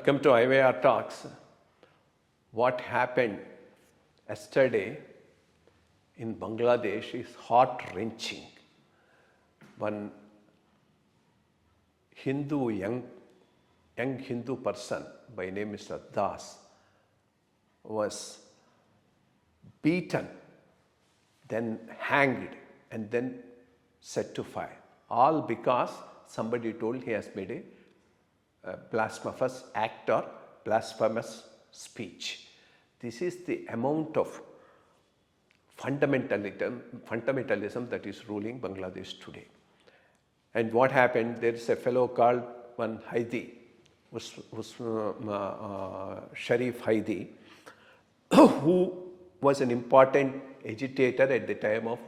Welcome to IYR Talks. What happened yesterday in Bangladesh is heart-wrenching. One young Hindu person by name Mr. Das was beaten, then hanged, and then set to fire. All because somebody told he has made a blasphemous act or blasphemous speech. This is the amount of fundamentalism that is ruling Bangladesh today. And what happened, there is a fellow called one Hadi, Sharif Hadi, who was an important agitator at the time of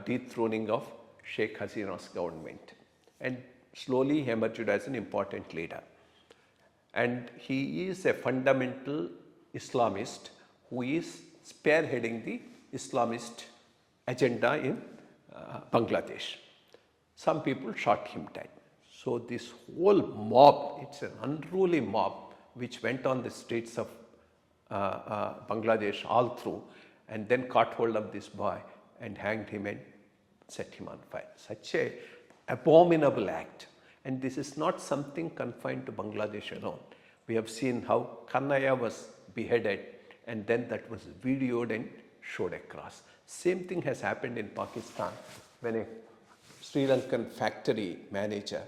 dethroning of Sheikh Hasina's government. And slowly he emerged as an important leader. And he is a fundamental Islamist who is spearheading the Islamist agenda in Bangladesh. Some people shot him dead. So this whole mob, it's an unruly mob which went on the streets of Bangladesh all through, and then caught hold of this boy and hanged him and set him on fire. Such a abominable act. And this is not something confined to Bangladesh alone. We have seen how Kannaya was beheaded, and then that was videoed and showed across. Same thing has happened in Pakistan when a Sri Lankan factory manager,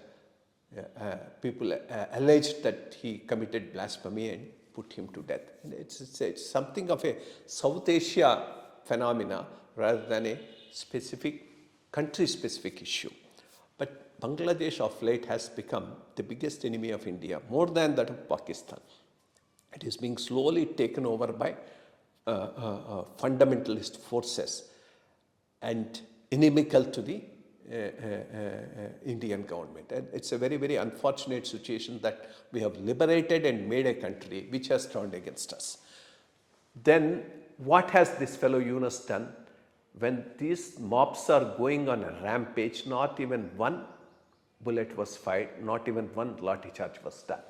people alleged that he committed blasphemy and put him to death. And it's something of a South Asia phenomena rather than a specific country-specific issue. But Bangladesh of late has become the biggest enemy of India, more than that of Pakistan. It is being slowly taken over by fundamentalist forces and inimical to the Indian government. And it's a very, very unfortunate situation that we have liberated and made a country which has turned against us. Then what has this fellow Yunus done? When these mobs are going on a rampage, not even one bullet was fired, not even one lathi charge was done.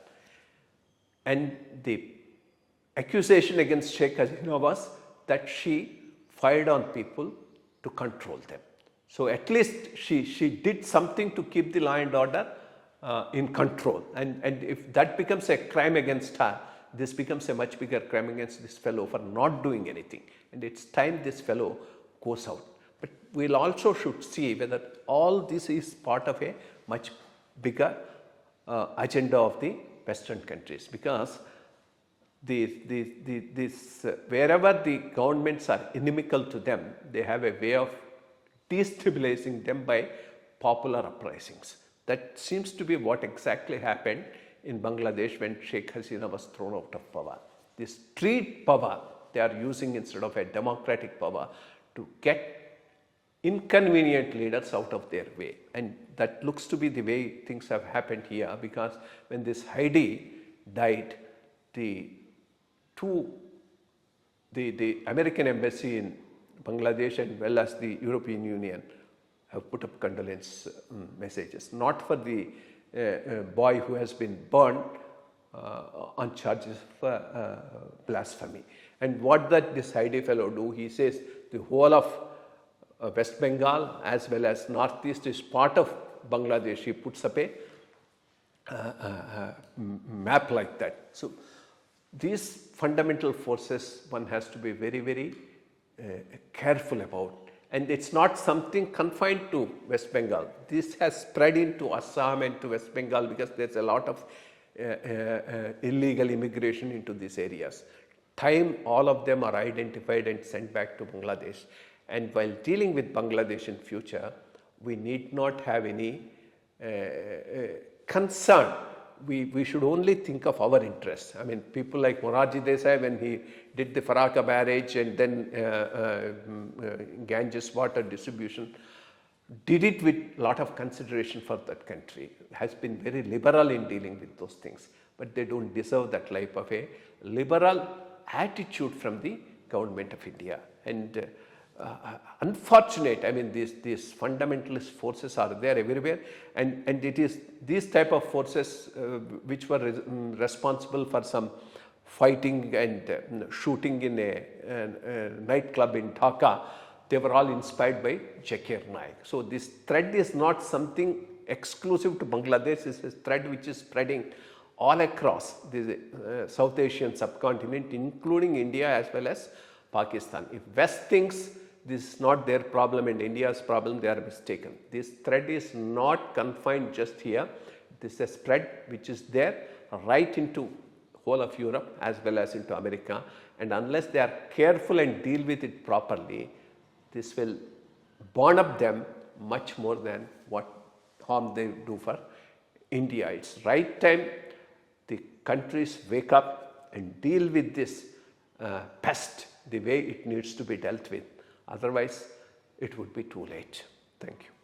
And the accusation against Sheikh Hasina was that she fired on people to control them. So at least she did something to keep the law and order in control. And if that becomes a crime against her, this becomes a much bigger crime against this fellow for not doing anything. And it's time this fellow goes out. But we'll also should see whether all this is part of a much bigger agenda of the Western countries, because wherever the governments are inimical to them, they have a way of destabilizing them by popular uprisings. That seems to be what exactly happened in Bangladesh when Sheikh Hasina was thrown out of power. This street power they are using instead of a democratic power to get inconvenient leaders out of their way. And that looks to be the way things have happened here, because when this Heidi died, the American embassy in Bangladesh and well as the European Union have put up condolence messages, not for the boy who has been burned on charges of blasphemy. And what this Heidi fellow do, he says the whole of West Bengal as well as Northeast is part of Bangladesh. He puts up a map like that. So these fundamental forces one has to be very, very careful about. And it's not something confined to West Bengal. This has spread into Assam and to West Bengal because there's a lot of illegal immigration into these areas. Time all of them are identified and sent back to Bangladesh. And while dealing with Bangladesh in future, we need not have any concern. We should only think of our interests. I mean, people like Morarji Desai, when he did the Faraka barrage and then Ganges water distribution, did it with a lot of consideration for that country. Has been very liberal in dealing with those things, but they don't deserve that type of a liberal attitude from the government of India. And unfortunate. I mean, these fundamentalist forces are there everywhere, and it is these type of forces which were responsible for some fighting and shooting in a nightclub in Dhaka. They were all inspired by Zakir Naik. So this thread is not something exclusive to Bangladesh. It's a thread which is spreading all across the South Asian subcontinent, including India as well as Pakistan. If West thinks this is not their problem and India's problem, they are mistaken. This thread is not confined just here. This is a spread which is there right into whole of Europe as well as into America, and unless they are careful and deal with it properly, this will burn up them much more than what harm they do for India. It's right time the countries wake up and deal with this pest the way it needs to be dealt with. Otherwise, it would be too late. Thank you.